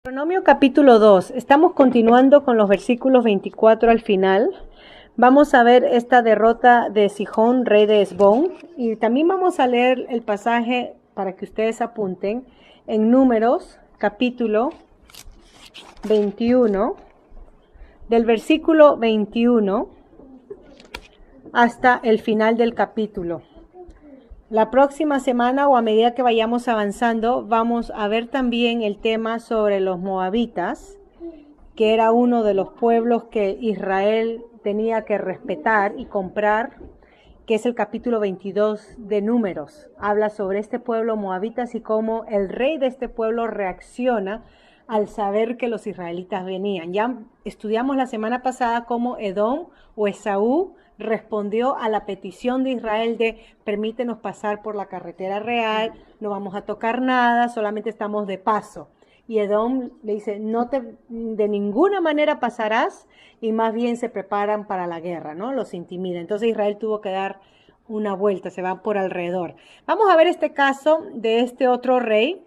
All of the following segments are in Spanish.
Deuteronomio capítulo 2. Estamos continuando con los versículos 24 al final. Vamos a ver esta derrota de Sihón, rey de Hesbón, y también vamos a leer el pasaje para que ustedes apunten en Números capítulo 21, del versículo 21 hasta el final del capítulo. La próxima semana o a medida que vayamos avanzando, vamos a ver también el tema sobre los moabitas, que era uno de los pueblos que Israel tenía que respetar y comprar, que es el capítulo 22 de Números. Habla sobre este pueblo moabitas y cómo el rey de este pueblo reacciona al saber que los israelitas venían. Ya estudiamos la semana pasada cómo Edom o Esaú respondió a la petición de Israel de permítenos pasar por la carretera real, no vamos a tocar nada, solamente estamos de paso. Y Edom le dice, de ninguna manera pasarás, y más bien se preparan para la guerra, ¿no? Los intimida. Entonces Israel tuvo que dar una vuelta, se va por alrededor. Vamos a ver este caso de este otro rey,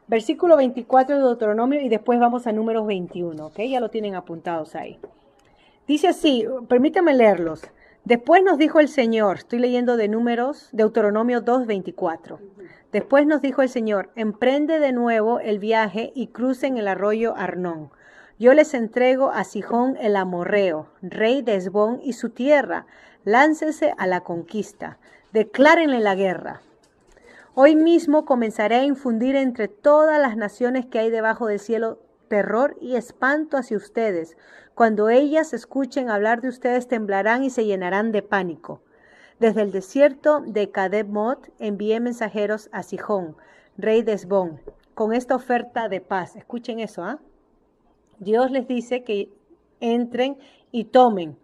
versículo 24 de Deuteronomio, y después vamos a Números 21, ¿ok? Ya lo tienen apuntados ahí. Dice así, permítame leerlos. Después nos dijo el Señor, estoy leyendo de Números, Deuteronomio 2:24. Después nos dijo el Señor, emprende de nuevo el viaje y crucen el arroyo Arnón. Yo les entrego a Sihón el amorreo, rey de Hesbón y su tierra. Láncense a la conquista. Declárenle la guerra. Hoy mismo comenzaré a infundir entre todas las naciones que hay debajo del cielo terror y espanto hacia ustedes. Cuando ellas escuchen hablar de ustedes, temblarán y se llenarán de pánico. Desde el desierto de Kademot envié mensajeros a Sihón, rey de Hesbón, con esta oferta de paz. Escuchen eso, ¿ah? Dios les dice que entren y tomen.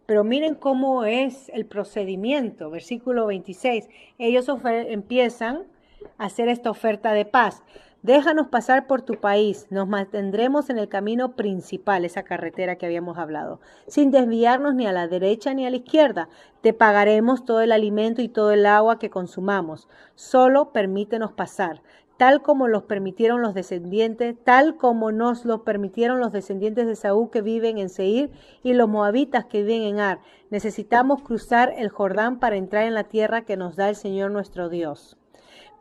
Pero miren cómo es el procedimiento. Versículo 26. Ellos empiezan a hacer esta oferta de paz. Déjanos pasar por tu país, nos mantendremos en el camino principal, esa carretera que habíamos hablado, sin desviarnos ni a la derecha ni a la izquierda. Te pagaremos todo el alimento y todo el agua que consumamos. Solo permítenos pasar, tal como nos lo permitieron los descendientes de Saúl que viven en Seir y los moabitas que viven en Ar. Necesitamos cruzar el Jordán para entrar en la tierra que nos da el Señor nuestro Dios.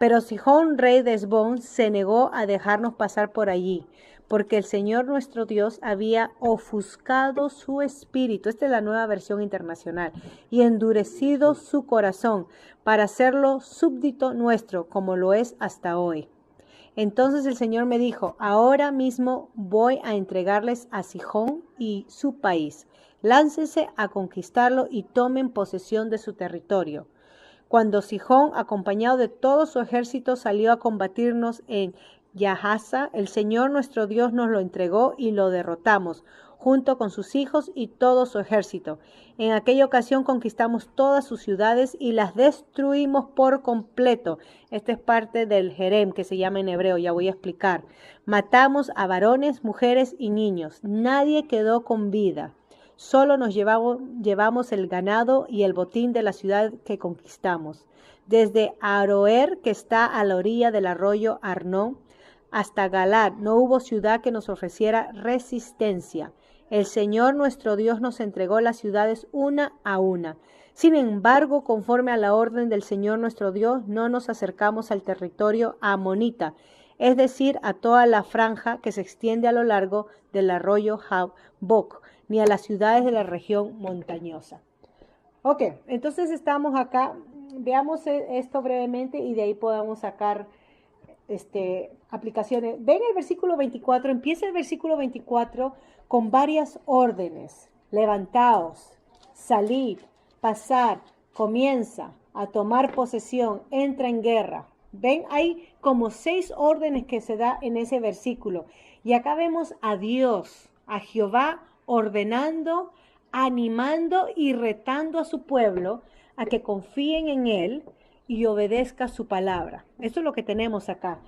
Pero Sihón, rey de Hesbón, se negó a dejarnos pasar por allí, porque el Señor nuestro Dios había ofuscado su espíritu, esta es la Nueva Versión Internacional, y endurecido su corazón para hacerlo súbdito nuestro, como lo es hasta hoy. Entonces el Señor me dijo, ahora mismo voy a entregarles a Sihón y su país. Láncense a conquistarlo y tomen posesión de su territorio. Cuando Sihón, acompañado de todo su ejército, salió a combatirnos en Yahaza, el Señor nuestro Dios nos lo entregó y lo derrotamos, junto con sus hijos y todo su ejército. En aquella ocasión conquistamos todas sus ciudades y las destruimos por completo. Esta es parte del Jerem, que se llama en hebreo, ya voy a explicar. Matamos a varones, mujeres y niños. Nadie quedó con vida. Solo nos llevamos el ganado y el botín de la ciudad que conquistamos. Desde Aroer, que está a la orilla del arroyo Arnón, hasta Galad, no hubo ciudad que nos ofreciera resistencia. El Señor nuestro Dios nos entregó las ciudades una a una. Sin embargo, conforme a la orden del Señor nuestro Dios, no nos acercamos al territorio amonita, es decir, a toda la franja que se extiende a lo largo del arroyo Jabbok, ni a las ciudades de la región montañosa. Ok, entonces estamos acá, veamos esto brevemente y de ahí podamos sacar aplicaciones. Ven el versículo 24, empieza el versículo 24 con varias órdenes. Levantaos, salid, pasar, comienza a tomar posesión, entra en guerra. Ven, hay como 6 órdenes que se da en ese versículo. Y acá vemos a Dios, a Jehová, ordenando, animando y retando a su pueblo a que confíen en él y obedezca su palabra. Eso es lo que tenemos acá.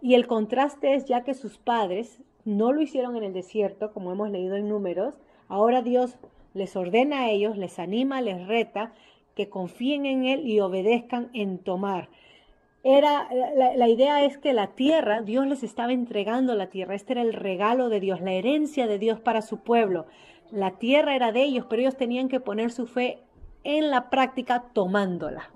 Y el contraste es ya que sus padres no lo hicieron en el desierto, como hemos leído en Números, ahora Dios les ordena a ellos, les anima, les reta, que confíen en él y obedezcan en tomar. La idea es que la tierra, Dios les estaba entregando la tierra. Este era el regalo de Dios, la herencia de Dios para su pueblo. La tierra era de ellos, pero ellos tenían que poner su fe en la práctica tomándola.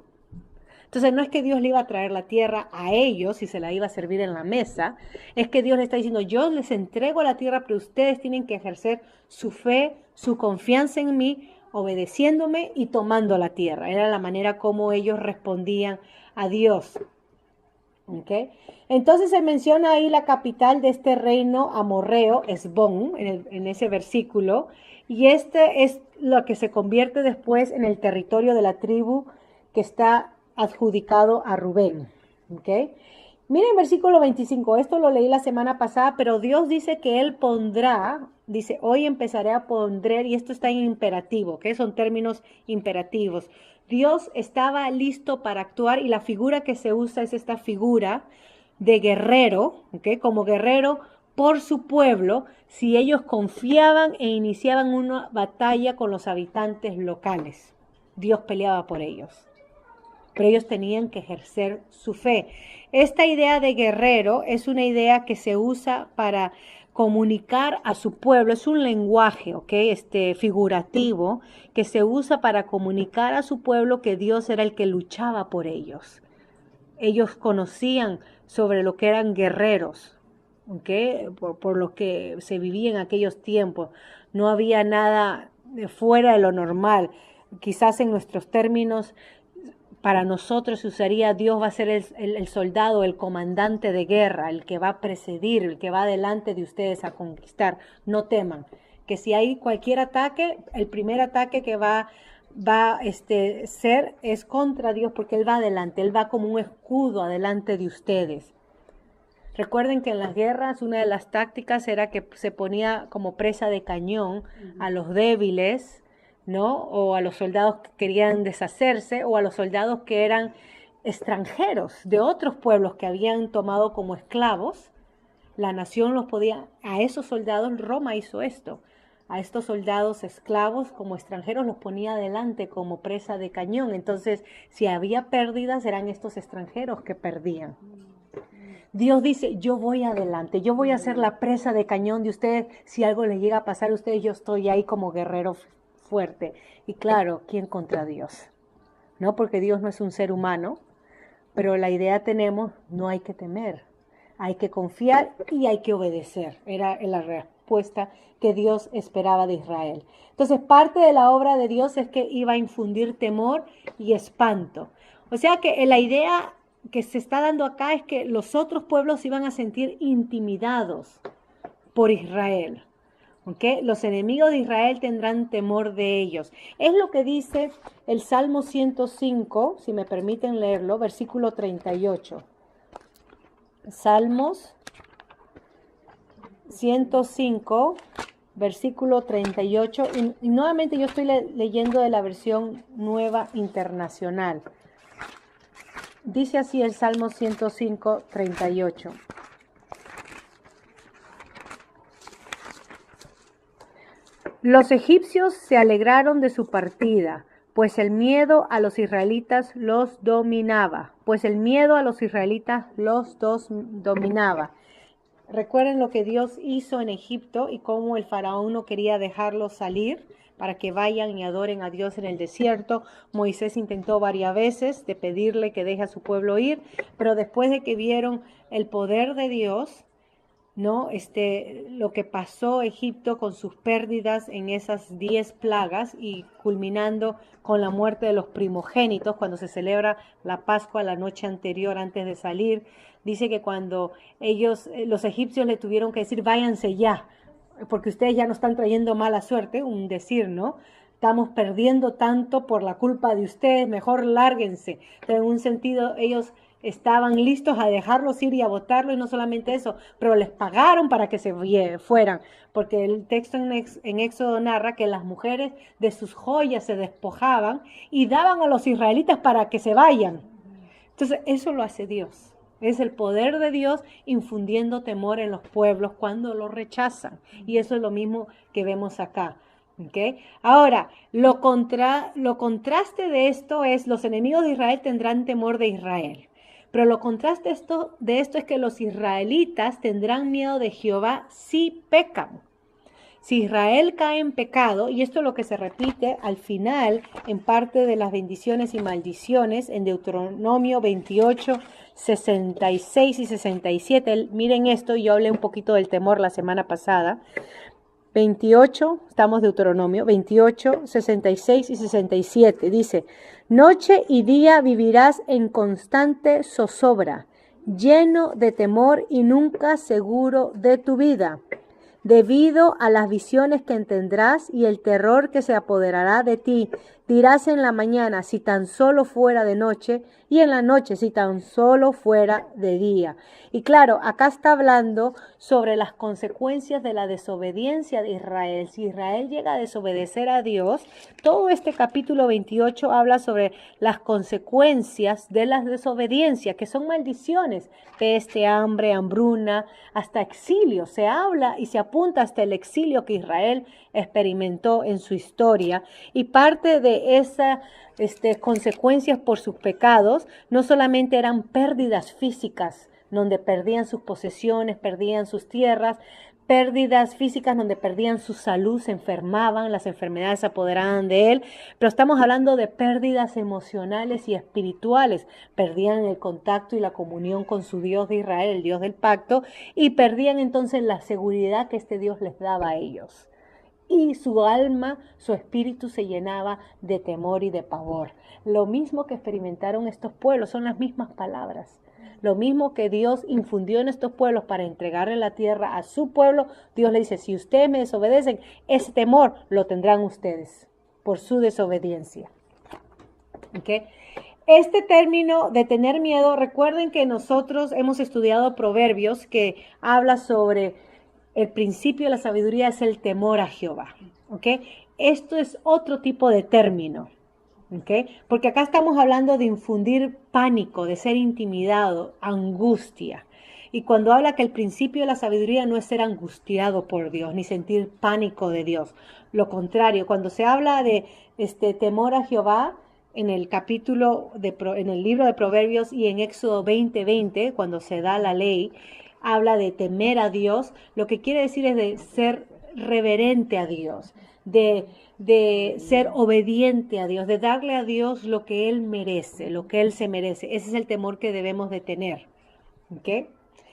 Entonces no es que Dios le iba a traer la tierra a ellos y se la iba a servir en la mesa, es que Dios le está diciendo, yo les entrego la tierra, pero ustedes tienen que ejercer su fe, su confianza en mí, obedeciéndome y tomando la tierra. Era la manera como ellos respondían a Dios. ¿Okay? Entonces se menciona ahí la capital de este reino amorreo, Esbón, en ese versículo, y este es lo que se convierte después en el territorio de la tribu que está adjudicado a Rubén. ¿Okay? Miren versículo 25, esto lo leí la semana pasada, pero Dios dice que Él pondrá, dice, hoy empezaré a poner, y esto está en imperativo, que son términos imperativos. Dios estaba listo para actuar y la figura que se usa es esta figura de guerrero, ¿okay? Como guerrero por su pueblo, si ellos confiaban e iniciaban una batalla con los habitantes locales. Dios peleaba por ellos, pero ellos tenían que ejercer su fe. Esta idea de guerrero es una idea que se usa para comunicar a su pueblo, es un lenguaje, ¿ok? Figurativo, que se usa para comunicar a su pueblo que Dios era el que luchaba por ellos. Ellos conocían sobre lo que eran guerreros, ¿ok? Por lo que se vivía en aquellos tiempos. No había nada fuera de lo normal. Quizás en nuestros términos, para nosotros se usaría, Dios va a ser el soldado, el comandante de guerra, el que va a precedir, el que va delante de ustedes a conquistar. No teman, que si hay cualquier ataque, el primer ataque que va a ser es contra Dios, porque Él va adelante, Él va como un escudo adelante de ustedes. Recuerden que en las guerras una de las tácticas era que se ponía como presa de cañón a los débiles, ¿no? O a los soldados que querían deshacerse, o a los soldados que eran extranjeros de otros pueblos que habían tomado como esclavos. La nación los podía, a esos soldados, Roma hizo esto, a estos soldados esclavos como extranjeros los ponía adelante como presa de cañón. Entonces, si había pérdidas, eran estos extranjeros que perdían. Dios dice, yo voy adelante, yo voy a ser la presa de cañón de ustedes. Si algo les llega a pasar a ustedes, yo estoy ahí como guerrero fuerte. Y claro, ¿quién contra Dios? ¿No? Porque Dios no es un ser humano, pero la idea tenemos, no hay que temer, hay que confiar y hay que obedecer. Era la respuesta que Dios esperaba de Israel. Entonces, parte de la obra de Dios es que iba a infundir temor y espanto. O sea que la idea que se está dando acá es que los otros pueblos iban a sentir intimidados por Israel. ¿Okay? Los enemigos de Israel tendrán temor de ellos. Es lo que dice el Salmo 105, si me permiten leerlo, versículo 38. Salmos 105, versículo 38. Y nuevamente yo estoy leyendo de la versión nueva internacional. Dice así el Salmo 105, 38. Los egipcios se alegraron de su partida, pues el miedo a los israelitas los dominaba. Recuerden lo que Dios hizo en Egipto y cómo el faraón no quería dejarlos salir para que vayan y adoren a Dios en el desierto. Moisés intentó varias veces de pedirle que deje a su pueblo ir, pero después de que vieron el poder de Dios, ¿no? Lo que pasó Egipto con sus pérdidas en esas 10 plagas y culminando con la muerte de los primogénitos cuando se celebra la Pascua la noche anterior antes de salir. Dice que cuando los egipcios le tuvieron que decir, váyanse ya, porque ustedes ya no están trayendo mala suerte, un decir, ¿no? Estamos perdiendo tanto por la culpa de ustedes, mejor lárguense. Entonces, en un sentido, ellos estaban listos a dejarlos ir y a votarlos, y no solamente eso, pero les pagaron para que se fueran, porque el texto en Éxodo narra que las mujeres de sus joyas se despojaban y daban a los israelitas para que se vayan. Entonces, eso lo hace Dios. Es el poder de Dios infundiendo temor en los pueblos cuando lo rechazan. Y eso es lo mismo que vemos acá. ¿Okay? Ahora, lo contraste de esto es los enemigos de Israel tendrán temor de Israel. Pero lo contraste de esto es que los israelitas tendrán miedo de Jehová si pecan. Si Israel cae en pecado, y esto es lo que se repite al final en parte de las bendiciones y maldiciones en Deuteronomio 28, 66 y 67. Miren esto, yo hablé un poquito del temor la semana pasada. 28, estamos Deuteronomio, 28, 66 y 67. Dice, noche y día vivirás en constante zozobra, lleno de temor y nunca seguro de tu vida, debido a las visiones que tendrás y el terror que se apoderará de ti. Dirás en la mañana, si tan solo fuera de noche, y en la noche, si tan solo fuera de día. Y claro, acá está hablando sobre las consecuencias de la desobediencia de Israel. Si Israel llega a desobedecer a Dios, todo este capítulo 28 habla sobre las consecuencias de la desobediencia, que son maldiciones, peste, hambre, hambruna, hasta exilio. Se habla y se apunta hasta el exilio que Israel experimentó en su historia, y parte de esas consecuencias por sus pecados no solamente eran pérdidas físicas, donde perdían sus posesiones, perdían sus tierras, pérdidas físicas donde perdían su salud, se enfermaban, las enfermedades se apoderaban de él, pero estamos hablando de pérdidas emocionales y espirituales. Perdían el contacto y la comunión con su Dios de Israel, el Dios del pacto, y perdían entonces la seguridad que este Dios les daba a ellos. Y su alma, su espíritu se llenaba de temor y de pavor. Lo mismo que experimentaron estos pueblos, son las mismas palabras. Lo mismo que Dios infundió en estos pueblos para entregarle la tierra a su pueblo, Dios le dice, si ustedes me desobedecen, ese temor lo tendrán ustedes por su desobediencia. ¿Okay? Este término de tener miedo, recuerden que nosotros hemos estudiado Proverbios que habla sobre el principio de la sabiduría es el temor a Jehová. ¿Okay? Esto es otro tipo de término. ¿Okay? Porque acá estamos hablando de infundir pánico, de ser intimidado, angustia. Y cuando habla que el principio de la sabiduría no es ser angustiado por Dios, ni sentir pánico de Dios. Lo contrario, cuando se habla de temor a Jehová, en el en el libro de Proverbios y en Éxodo 20:20, cuando se da la ley, habla de temer a Dios. Lo que quiere decir es de ser reverente a Dios, de ser obediente a Dios, de darle a Dios lo que Él merece, lo que Él se merece. Ese es el temor que debemos de tener. ¿Okay?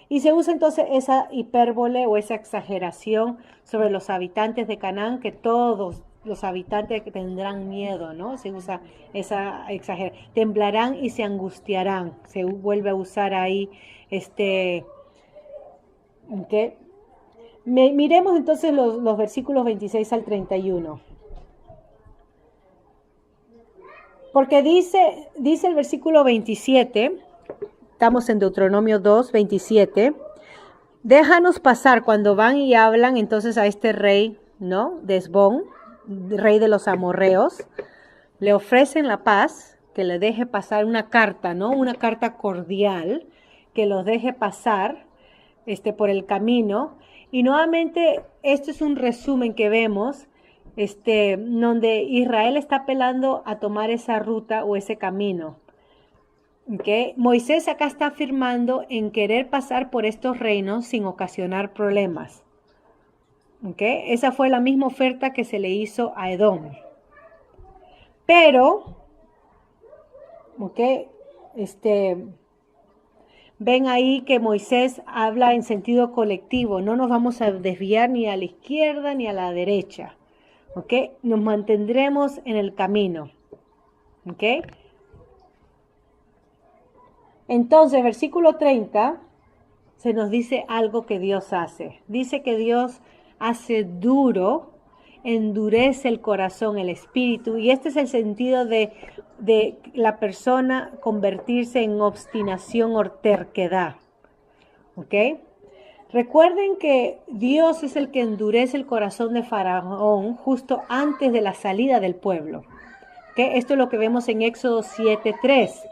Y se usa entonces esa hipérbole o esa exageración sobre los habitantes de Canaán, que todos los habitantes tendrán miedo, ¿no? Se usa esa exageración. Temblarán y se angustiarán. Se vuelve a usar ahí ¿okay? Miremos entonces los versículos 26 al 31. Porque dice el versículo 27, estamos en Deuteronomio 2, 27, déjanos pasar. Cuando van y hablan entonces a este rey, ¿no? De Hesbón, rey de los amorreos, le ofrecen la paz, que le deje pasar una carta, ¿no? Una carta cordial, que los deje pasar por el camino. Y nuevamente, esto es un resumen que vemos, donde Israel está apelando a tomar esa ruta o ese camino. ¿Okay? Moisés acá está afirmando en querer pasar por estos reinos sin ocasionar problemas. ¿Okay? Esa fue la misma oferta que se le hizo a Edom. Pero, ¿okay? Ven ahí que Moisés habla en sentido colectivo. No nos vamos a desviar ni a la izquierda ni a la derecha. ¿Ok? Nos mantendremos en el camino. ¿Ok? Entonces, versículo 30, se nos dice algo que Dios hace. Dice que Dios hace duro, endurece el corazón, el espíritu. Y este es el sentido de la persona convertirse en obstinación o terquedad. ¿Ok? Recuerden que Dios es el que endurece el corazón de Faraón justo antes de la salida del pueblo. ¿Ok? Esto es lo que vemos en Éxodo 7:3.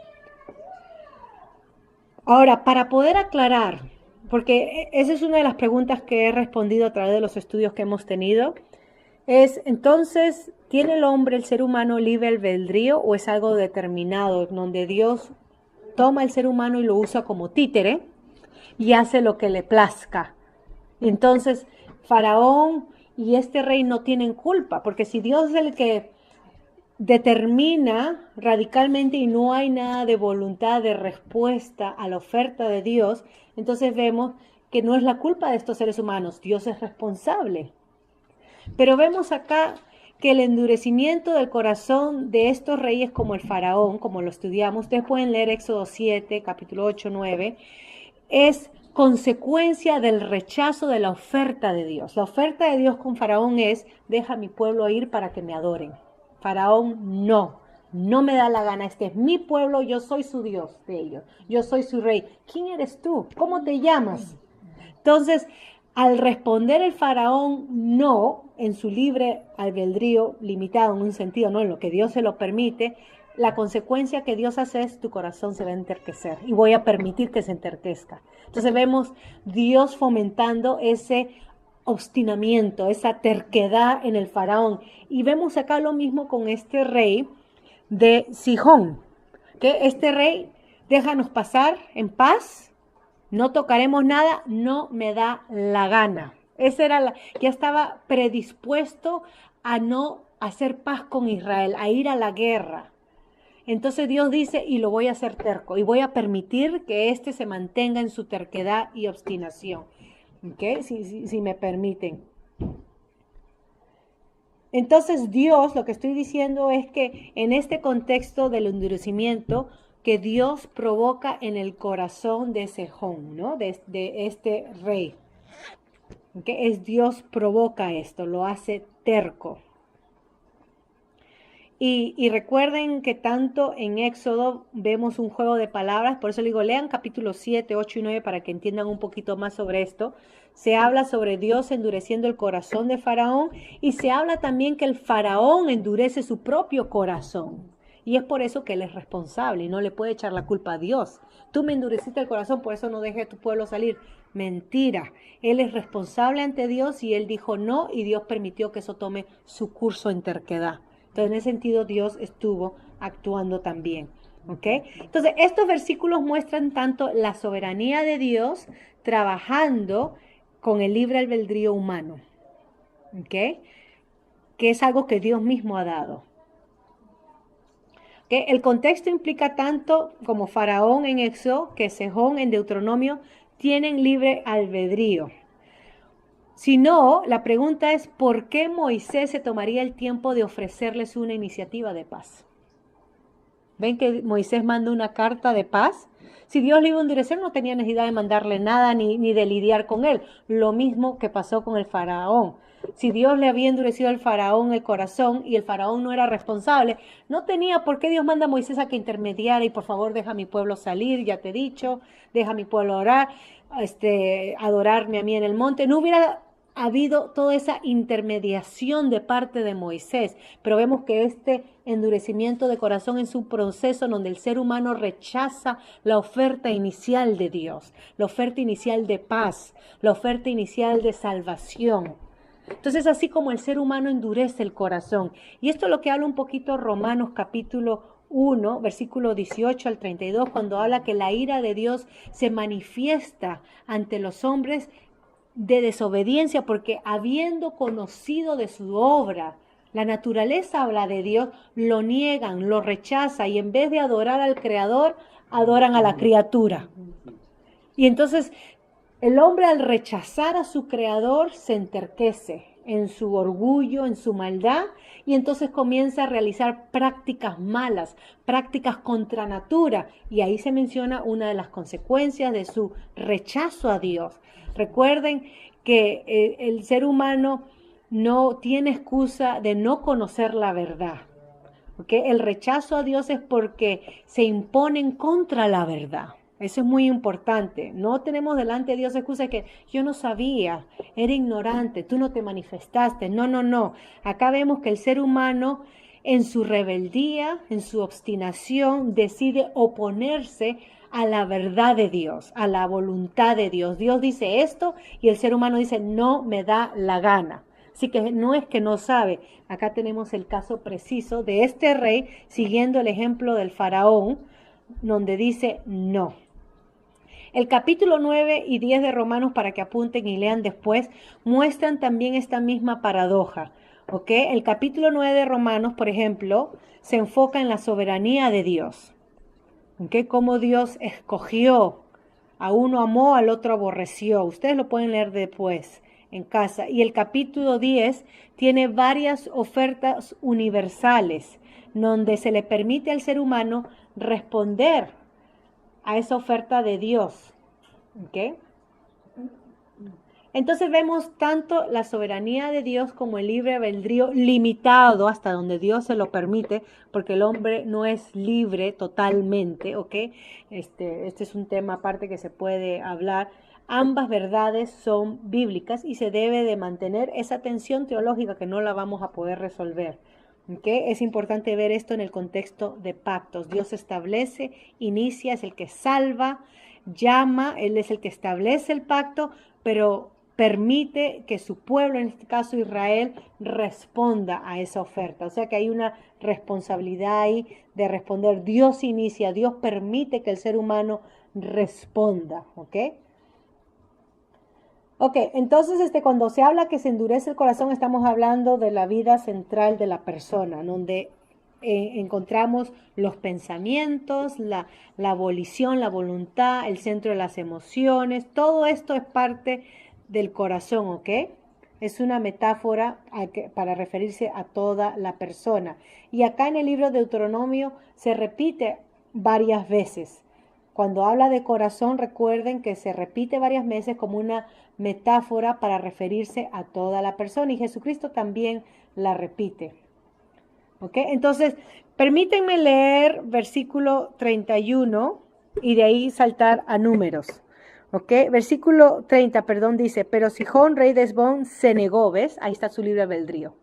Ahora, para poder aclarar, porque esa es una de las preguntas que he respondido a través de los estudios que hemos tenido, es entonces, ¿tiene el hombre, el ser humano, libre albedrío o es algo determinado donde Dios toma el ser humano y lo usa como títere y hace lo que le plazca. Entonces, Faraón y este rey no tienen culpa, porque si Dios es el que determina radicalmente y no hay nada de voluntad de respuesta a la oferta de Dios, entonces vemos que no es la culpa de estos seres humanos, Dios es responsable. Pero vemos acá que el endurecimiento del corazón de estos reyes como el faraón, como lo estudiamos, ustedes pueden leer Éxodo 7, capítulo 8, 9, es consecuencia del rechazo de la oferta de Dios. La oferta de Dios con Faraón es, deja a mi pueblo ir para que me adoren. Faraón, no me da la gana, este es mi pueblo, yo soy su Dios de ellos, yo soy su rey. ¿Quién eres tú? ¿Cómo te llamas? Entonces, al responder el faraón no, en su libre albedrío, limitado en un sentido, no en lo que Dios se lo permite, la consecuencia que Dios hace es tu corazón se va a enterquecer y voy a permitir que se enterquezca. Entonces vemos Dios fomentando ese obstinamiento, esa terquedad en el faraón. Y vemos acá lo mismo con este rey de Sihón, que este rey, déjanos pasar en paz, no tocaremos nada, no me da la gana. Esa era ya estaba predispuesto a no hacer paz con Israel, a ir a la guerra. Entonces Dios dice, y lo voy a hacer terco, y voy a permitir que éste se mantenga en su terquedad y obstinación. ¿Ok? Si me permiten. Entonces Dios, lo que estoy diciendo es que en este contexto del endurecimiento, que Dios provoca en el corazón de Sejón, ¿no? De este rey. ¿Okay? Es Dios provoca esto, lo hace terco. Y recuerden que tanto en Éxodo vemos un juego de palabras, por eso les digo, lean capítulos 7, 8 y 9 para que entiendan un poquito más sobre esto. Se habla sobre Dios endureciendo el corazón de Faraón y se habla también que el Faraón endurece su propio corazón. Y es por eso que él es responsable y no le puede echar la culpa a Dios. Tú me endureciste el corazón, por eso no dejé a tu pueblo salir. Mentira. Él es responsable ante Dios y él dijo no y Dios permitió que eso tome su curso en terquedad. Entonces, en ese sentido, Dios estuvo actuando también. ¿Ok? Entonces, estos versículos muestran tanto la soberanía de Dios trabajando con el libre albedrío humano. ¿Ok? Que es algo que Dios mismo ha dado. ¿Ok? El contexto implica tanto como Faraón en Éxodo, que Sejón en Deuteronomio tienen libre albedrío. Si no, la pregunta es, ¿por qué Moisés se tomaría el tiempo de ofrecerles una iniciativa de paz? ¿Ven que Moisés manda una carta de paz? Si Dios le iba a endurecer, no tenía necesidad de mandarle nada ni de lidiar con él. Lo mismo que pasó con el faraón. Si Dios le había endurecido al faraón el corazón y el faraón no era responsable, no tenía por qué Dios manda a Moisés a que intermediara y por favor deja a mi pueblo salir, ya te he dicho, deja a mi pueblo orar, adorarme a mí en el monte. No hubiera habido toda esa intermediación de parte de Moisés, pero vemos que este endurecimiento de corazón es un proceso donde el ser humano rechaza la oferta inicial de Dios, la oferta inicial de paz, la oferta inicial de salvación. Entonces, así como el ser humano endurece el corazón, y esto es lo que habla un poquito Romanos capítulo 1, versículo 18 al 32, cuando habla que la ira de Dios se manifiesta ante los hombres de desobediencia, porque habiendo conocido de su obra, la naturaleza habla de Dios, lo niegan, lo rechazan y en vez de adorar al Creador, adoran a la criatura. Y entonces el hombre al rechazar a su Creador se enterquece en su orgullo, en su maldad, y entonces comienza a realizar prácticas malas, prácticas contra natura, y ahí se menciona una de las consecuencias de su rechazo a Dios. Recuerden que el ser humano no tiene excusa de no conocer la verdad. ¿Okay? El rechazo a Dios es porque se imponen contra la verdad. Eso es muy importante. No tenemos delante de Dios excusa de que yo no sabía, era ignorante, tú no te manifestaste. No. Acá vemos que el ser humano en su rebeldía, en su obstinación, decide oponerse a la verdad de Dios, a la voluntad de Dios. Dios dice esto y el ser humano dice no me da la gana. Así que no es que no sabe. Acá tenemos el caso preciso de este rey, siguiendo el ejemplo del faraón, donde dice no. El capítulo 9 y 10 de Romanos, para que apunten y lean después, muestran también esta misma paradoja. ¿Ok? El capítulo 9 de Romanos, por ejemplo, se enfoca en la soberanía de Dios. ¿Ok? Cómo Dios escogió, a uno amó, al otro aborreció. Ustedes lo pueden leer después en casa. Y el capítulo 10 tiene varias ofertas universales, donde se le permite al ser humano responder a esa oferta de Dios. ¿Ok? Entonces vemos tanto la soberanía de Dios como el libre albedrío limitado hasta donde Dios se lo permite, porque el hombre no es libre totalmente, ¿ok? Este es un tema aparte que se puede hablar. Ambas verdades son bíblicas y se debe de mantener esa tensión teológica que no la vamos a poder resolver. ¿Okay? Es importante ver esto en el contexto de pactos. Dios establece, inicia, es el que salva, llama, Él es el que establece el pacto, pero permite que su pueblo, en este caso Israel, responda a esa oferta. O sea que hay una responsabilidad ahí de responder. Dios inicia, Dios permite que el ser humano responda, ¿ok? Ok, entonces cuando se habla que se endurece el corazón, estamos hablando de la vida central de la persona, donde encontramos los pensamientos, la volición, la voluntad, el centro de las emociones, todo esto es parte del corazón, ¿ok? Es una metáfora para referirse a toda la persona. Y acá en el libro de Deuteronomio se repite varias veces. Cuando habla de corazón, recuerden que se repite varias veces como una metáfora para referirse a toda la persona, y Jesucristo también la repite. ¿Ok? Entonces, permítanme leer versículo 31 y de ahí saltar a Números. ¿Ok? Versículo 30, perdón, dice, pero Sihón, rey de Hesbón, se negó, ¿ves? Ahí está su libre albedrío.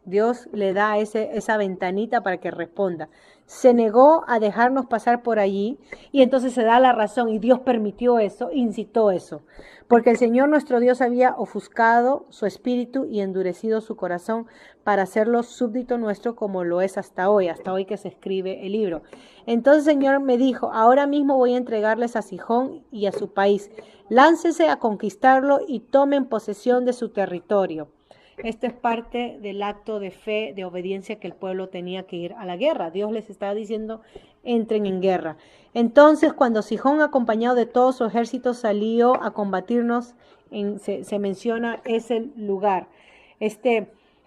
Dios le da esa ventanita para que responda. Se negó a dejarnos pasar por allí y entonces se da la razón y Dios permitió eso, incitó eso. Porque el Señor nuestro Dios había ofuscado su espíritu y endurecido su corazón para hacerlo súbdito nuestro como lo es hasta hoy que se escribe el libro. Entonces el Señor me dijo, ahora mismo voy a entregarles a Sihón y a su país. Láncese a conquistarlo y tomen posesión de su territorio. Esto es parte del acto de fe, de obediencia que el pueblo tenía que ir a la guerra. Dios les estaba diciendo, entren en guerra. Entonces, cuando Sihón, acompañado de todo su ejército, salió a combatirnos, se menciona ese lugar.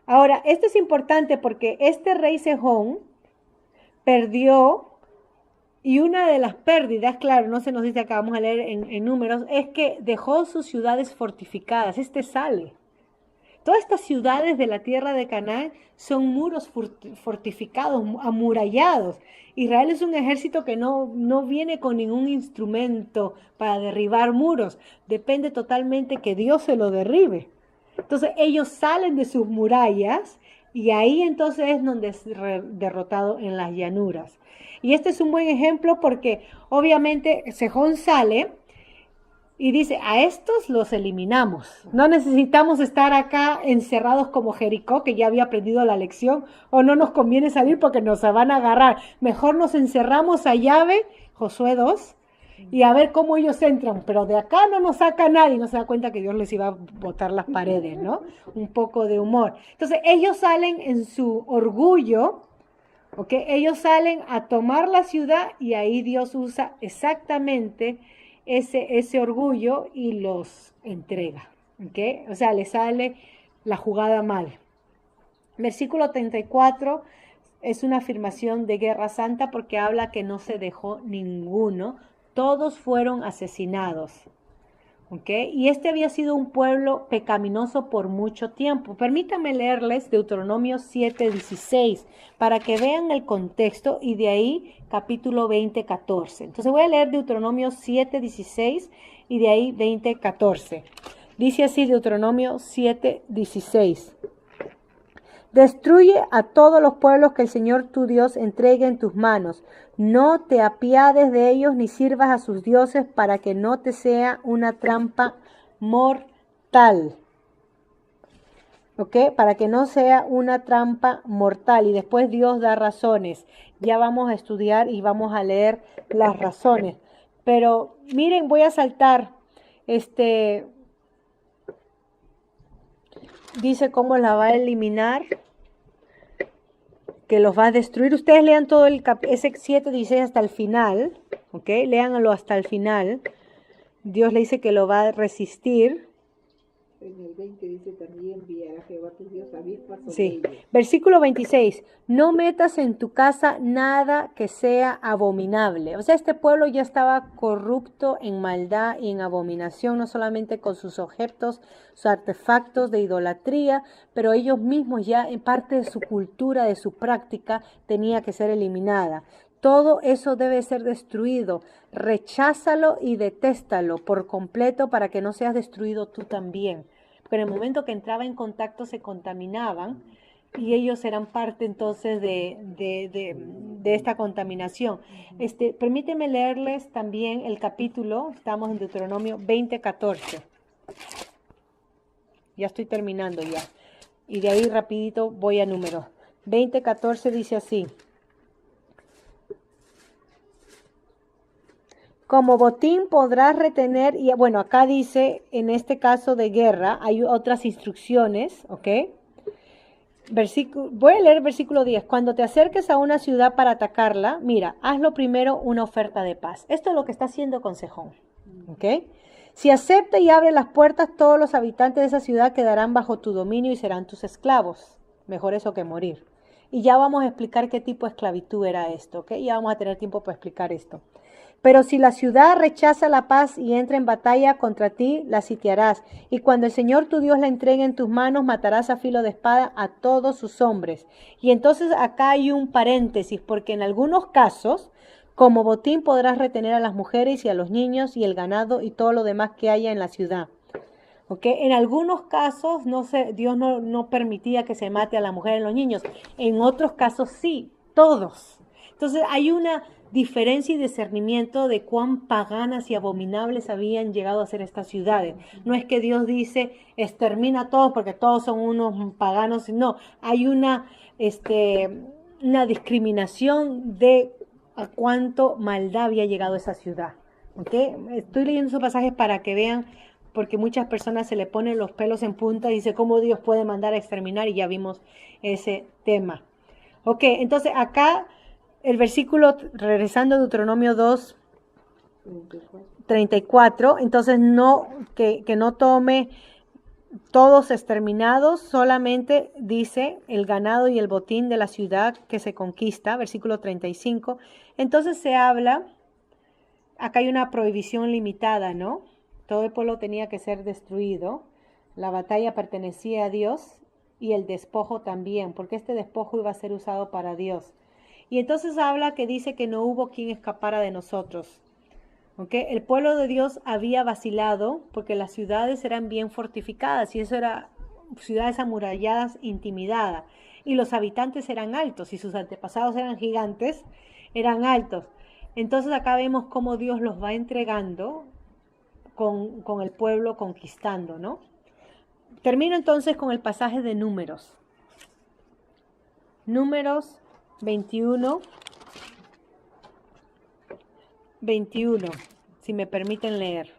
Ahora, esto es importante porque este rey Sihón perdió, y una de las pérdidas, claro, no se nos dice acá, vamos a leer en Números, es que dejó sus ciudades fortificadas. Sale. Todas estas ciudades de la tierra de Canaán son muros fortificados, amurallados. Israel es un ejército que no viene con ningún instrumento para derribar muros. Depende totalmente que Dios se lo derribe. Entonces ellos salen de sus murallas y ahí entonces es donde es derrotado en las llanuras. Y este es un buen ejemplo porque obviamente Sihón sale y dice, a estos los eliminamos. No necesitamos estar acá encerrados como Jericó, que ya había aprendido la lección, o no nos conviene salir porque nos van a agarrar. Mejor nos encerramos a llave, Josué 2, y a ver cómo ellos entran. Pero de acá no nos saca nadie, no se da cuenta que Dios les iba a botar las paredes, ¿no? Un poco de humor. Entonces ellos salen en su orgullo, ¿ok? Ellos salen a tomar la ciudad y ahí Dios usa exactamente ese orgullo y los entrega, ¿ok? O sea, le sale la jugada mal. Versículo 34 es una afirmación de guerra santa porque habla que no se dejó ninguno, todos fueron asesinados. ¿Okay? Y este había sido un pueblo pecaminoso por mucho tiempo. Permítanme leerles Deuteronomio 7:16 para que vean el contexto y de ahí capítulo 20:14. Entonces voy a leer Deuteronomio 7:16 y de ahí 20:14. Dice así Deuteronomio 7:16. Destruye a todos los pueblos que el Señor tu Dios entregue en tus manos. No te apiades de ellos ni sirvas a sus dioses para que no te sea una trampa mortal. ¿ok? Para que no sea una trampa mortal. Y después Dios da razones. Ya vamos a estudiar y vamos a leer las razones. Pero miren, voy a saltar. Dice cómo la va a eliminar, que los va a destruir. Ustedes lean todo ese 7:16 hasta el final, ¿ok? Léanlo hasta el final. Dios le dice que lo va a resistir. En el 20 dice también enviará Jehová tu Dios avispas sobre Sí. ellos. Versículo 26. No metas en tu casa nada que sea abominable. O sea, este pueblo ya estaba corrupto en maldad y en abominación, no solamente con sus objetos, sus artefactos de idolatría, pero ellos mismos ya en parte de su cultura, de su práctica, tenía que ser eliminada. Todo eso debe ser destruido. Recházalo y detéstalo por completo para que no seas destruido tú también. Porque en el momento que entraba en contacto se contaminaban y ellos eran parte entonces de esta contaminación. Permíteme leerles también el capítulo, estamos en Deuteronomio 20:14. Ya estoy terminando ya. Y de ahí rapidito voy a números. 20:14 dice así. Como botín podrás retener, y bueno, acá dice, en este caso de guerra, hay otras instrucciones, ¿ok? Voy a leer el versículo 10. Cuando te acerques a una ciudad para atacarla, mira, hazlo primero una oferta de paz. Esto es lo que está haciendo con Sejón, ¿ok? Si acepta y abre las puertas, todos los habitantes de esa ciudad quedarán bajo tu dominio y serán tus esclavos. Mejor eso que morir. Y ya vamos a explicar qué tipo de esclavitud era esto, ¿ok? Ya vamos a tener tiempo para explicar esto. Pero si la ciudad rechaza la paz y entra en batalla contra ti, la sitiarás. Y cuando el Señor tu Dios la entregue en tus manos, matarás a filo de espada a todos sus hombres. Y entonces acá hay un paréntesis, porque en algunos casos, como botín podrás retener a las mujeres y a los niños y el ganado y todo lo demás que haya en la ciudad. ¿Okay? En algunos casos Dios no permitía que se mate a la mujer y a los niños. En otros casos sí, todos. Entonces hay una diferencia y discernimiento de cuán paganas y abominables habían llegado a ser estas ciudades. No es que Dios dice, extermina a todos porque todos son unos paganos. No, hay una discriminación de a cuánto maldad había llegado a esa ciudad. ¿Okay? Estoy leyendo esos pasajes para que vean, porque muchas personas se le ponen los pelos en punta y dice cómo Dios puede mandar a exterminar, y ya vimos ese tema. Ok, entonces acá el versículo, regresando a Deuteronomio 2:34, entonces que no tome todos exterminados, solamente dice el ganado y el botín de la ciudad que se conquista, versículo 35. Entonces se habla, acá hay una prohibición limitada, ¿no? Todo el pueblo tenía que ser destruido. La batalla pertenecía a Dios y el despojo también, porque este despojo iba a ser usado para Dios. Y entonces habla que dice que no hubo quien escapara de nosotros. ¿Okay? El pueblo de Dios había vacilado porque las ciudades eran bien fortificadas y eso era ciudades amuralladas, intimidadas. Y los habitantes eran altos y sus antepasados eran gigantes, eran altos. Entonces acá vemos cómo Dios los va entregando con el pueblo conquistando, ¿no? Termino entonces con el pasaje de Números. Números 21, si me permiten leer.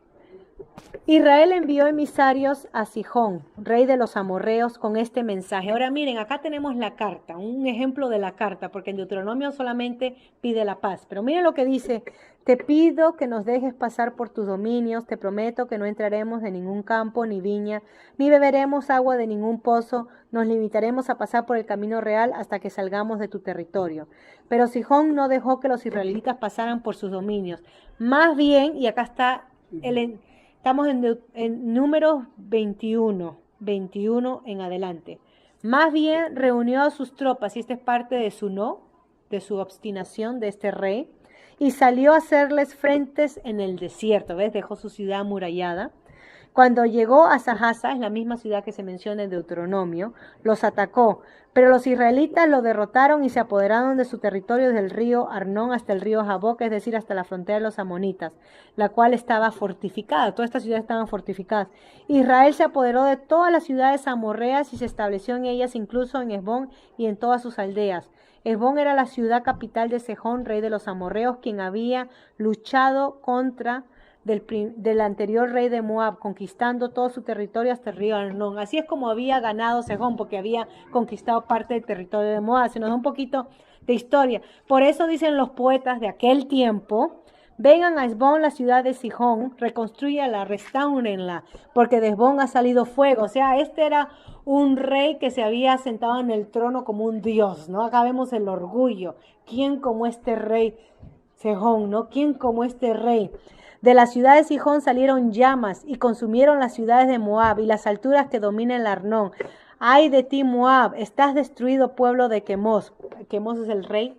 Israel envió emisarios a Sihón, rey de los amorreos, con este mensaje. Ahora miren, acá tenemos la carta, un ejemplo de la carta, porque en Deuteronomio solamente pide la paz. Pero miren lo que dice: te pido que nos dejes pasar por tus dominios, te prometo que no entraremos en ningún campo ni viña, ni beberemos agua de ningún pozo, nos limitaremos a pasar por el camino real hasta que salgamos de tu territorio. Pero Sihón no dejó que los israelitas pasaran por sus dominios. Más bien, y acá está estamos en Números 21 en adelante. Más bien reunió a sus tropas, y esta es parte de su obstinación de este rey, y salió a hacerles frentes en el desierto. ¿Ves? Dejó su ciudad amurallada. Cuando llegó a Sahasa, es la misma ciudad que se menciona en Deuteronomio, los atacó, pero los israelitas lo derrotaron y se apoderaron de su territorio desde el río Arnón hasta el río Jaboc, es decir, hasta la frontera de los amonitas, la cual estaba fortificada. Todas estas ciudades estaban fortificadas. Israel se apoderó de todas las ciudades amorreas y se estableció en ellas, incluso en Hesbón y en todas sus aldeas. Hesbón era la ciudad capital de Sejón, rey de los amorreos, quien había luchado contra del anterior rey de Moab, conquistando todo su territorio hasta el río Arnón. Así es como había ganado Sejón, porque había conquistado parte del territorio de Moab. Se nos da un poquito de historia. Por eso dicen los poetas de aquel tiempo: vengan a Hesbón, la ciudad de Sihón, reconstrúyala, restáurenla, porque de Hesbón ha salido fuego. O sea, este era un rey que se había sentado en el trono como un dios, ¿no? Acá vemos el orgullo. ¿Quién como este rey Sihón, ¿no? ¿Quién como este rey? De la ciudad de Sihón salieron llamas y consumieron las ciudades de Moab y las alturas que dominan el Arnón. Ay de ti, Moab, estás destruido, pueblo de Quemos. Quemos es el rey,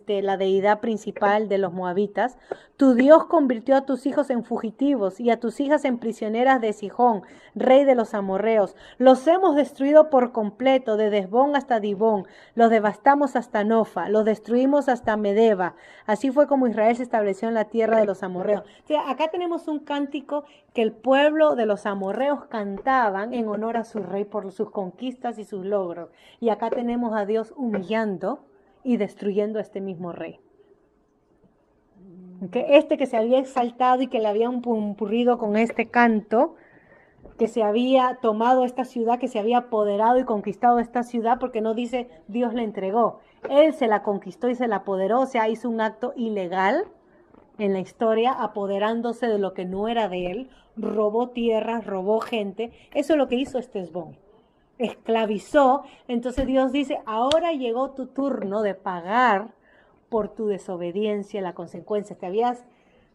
la deidad principal de los moabitas. Tu Dios convirtió a tus hijos en fugitivos y a tus hijas en prisioneras de Sihón, rey de los amorreos. Los hemos destruido por completo, de Hesbón hasta Dibón. Los devastamos hasta Nofa, los destruimos hasta Medeba. Así fue como Israel se estableció en la tierra de los amorreos. O sea, acá tenemos un cántico que el pueblo de los amorreos cantaban en honor a su rey por sus conquistas y sus logros. Y acá tenemos a Dios humillando y destruyendo a este mismo rey. ¿Okay? Este que se había exaltado y que le habían pumpurrido con este canto, que se había tomado esta ciudad, que se había apoderado y conquistado esta ciudad, porque no dice Dios le entregó. Él se la conquistó y se la apoderó, o sea, hizo un acto ilegal en la historia, apoderándose de lo que no era de él, robó tierras, robó gente. Eso es lo que hizo este Hesbón. Esclavizó. Entonces Dios dice: ahora llegó tu turno de pagar por tu desobediencia, la consecuencia. Te habías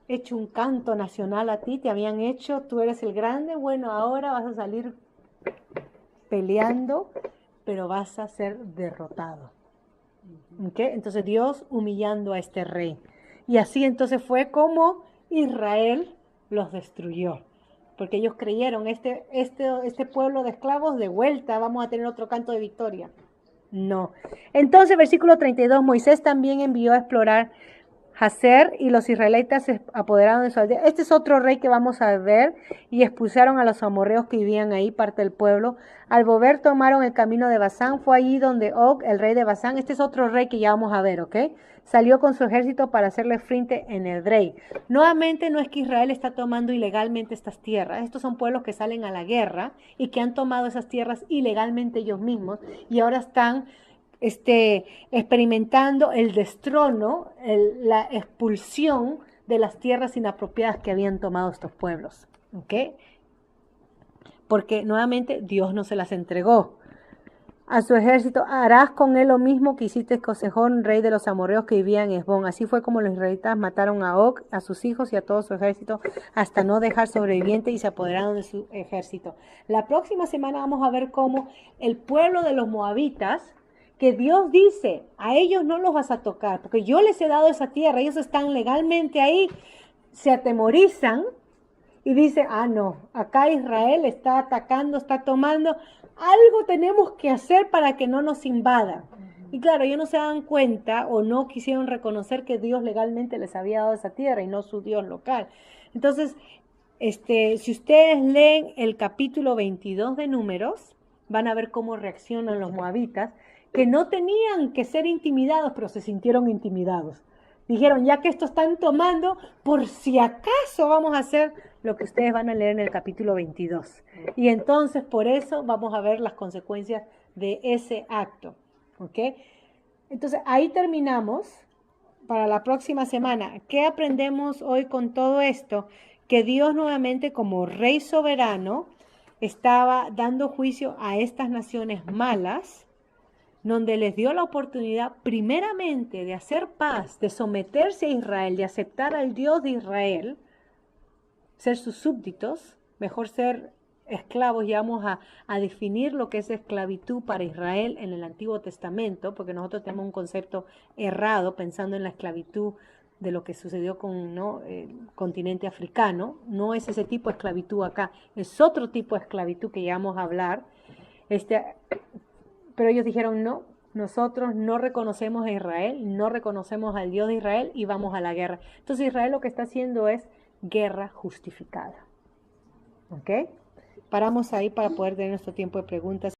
hecho un canto nacional a ti, te habían hecho, tú eres el grande, bueno, ahora vas a salir peleando, pero vas a ser derrotado. ¿Okay? Entonces Dios humillando a este rey. Y así entonces fue como Israel los destruyó. Porque ellos creyeron, este pueblo de esclavos, de vuelta vamos a tener otro canto de victoria. No. Entonces, versículo 32, Moisés también envió a explorar Jazer y los israelitas se apoderaron de su aldea. Este es otro rey que vamos a ver, y expulsaron a los amorreos que vivían ahí, parte del pueblo. Al volver tomaron el camino de Basán, fue allí donde Og, el rey de Basán, este es otro rey que ya vamos a ver, ¿ok? Salió con su ejército para hacerle frente en Edrei. Nuevamente no es que Israel está tomando ilegalmente estas tierras, estos son pueblos que salen a la guerra y que han tomado esas tierras ilegalmente ellos mismos y ahora están experimentando el destrono, la expulsión de las tierras inapropiadas que habían tomado estos pueblos, ¿ok? Porque nuevamente Dios no se las entregó a su ejército. Harás con él lo mismo que hiciste con Sejón, rey de los amorreos que vivía en Hesbón. Así fue como los israelitas mataron a Og, a sus hijos y a todo su ejército, hasta no dejar sobreviviente, y se apoderaron de su ejército. La próxima semana vamos a ver cómo el pueblo de los moabitas, que Dios dice, a ellos no los vas a tocar, porque yo les he dado esa tierra, ellos están legalmente ahí, se atemorizan y dicen: ah, no, acá Israel está atacando, está tomando, algo tenemos que hacer para que no nos invada. Y claro, ellos no se dan cuenta o no quisieron reconocer que Dios legalmente les había dado esa tierra y no su Dios local. Entonces, si ustedes leen el capítulo 22 de Números, van a ver cómo reaccionan los moabitas, que no tenían que ser intimidados, pero se sintieron intimidados. Dijeron: ya que esto están tomando, por si acaso vamos a hacer lo que ustedes van a leer en el capítulo 22. Y entonces por eso vamos a ver las consecuencias de ese acto. ¿Ok? Entonces ahí terminamos. Para la próxima semana, ¿qué aprendemos hoy con todo esto? Que Dios nuevamente, como Rey soberano, estaba dando juicio a estas naciones malas, donde les dio la oportunidad primeramente de hacer paz, de someterse a Israel, de aceptar al Dios de Israel, ser sus súbditos, mejor ser esclavos. Ya vamos a definir lo que es esclavitud para Israel en el Antiguo Testamento, porque nosotros tenemos un concepto errado pensando en la esclavitud de lo que sucedió con, ¿no?, el continente africano. No es ese tipo de esclavitud acá, es otro tipo de esclavitud que ya vamos a hablar. Pero ellos dijeron, no, nosotros no reconocemos a Israel, no reconocemos al Dios de Israel y vamos a la guerra. Entonces Israel lo que está haciendo es guerra justificada. ¿Ok? Paramos ahí para poder tener nuestro tiempo de preguntas.